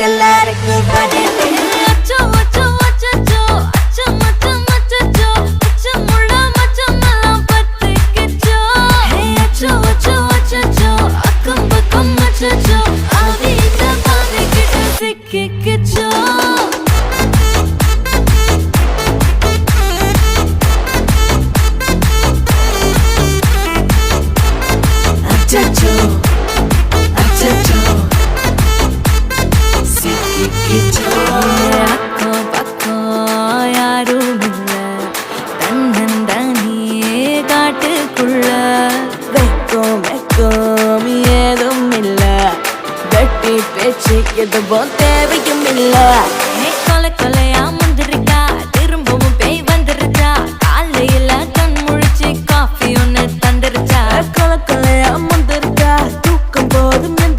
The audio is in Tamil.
எல்லாருக்கும் பதில் அச்சோ அச்சோ அச்சோ அச்சம் அச்சம் அச்சோ அச்சமுள்ள மச்சமெல்லாம் பத்திக்கிச்சோ அச்சோ அச்சோ அச்சோ அக்கம் பக்கம் அச்சோ ஆவிட்ட பாவிக்கிட்ட சிக்கிக்கிச்சோ அச்சோ அச்சோ சிக்கிக்கிச்சோ அக்கம் பக்கம் யாரும் இல்ல தன்னந்தனியே காட்டுக்குள்ள வெக்கம் வெக்கம் ஏதும் இல்ல வெட்டி பேச்சு எதுவும் தேவையும் இல்ல கொலை கொலை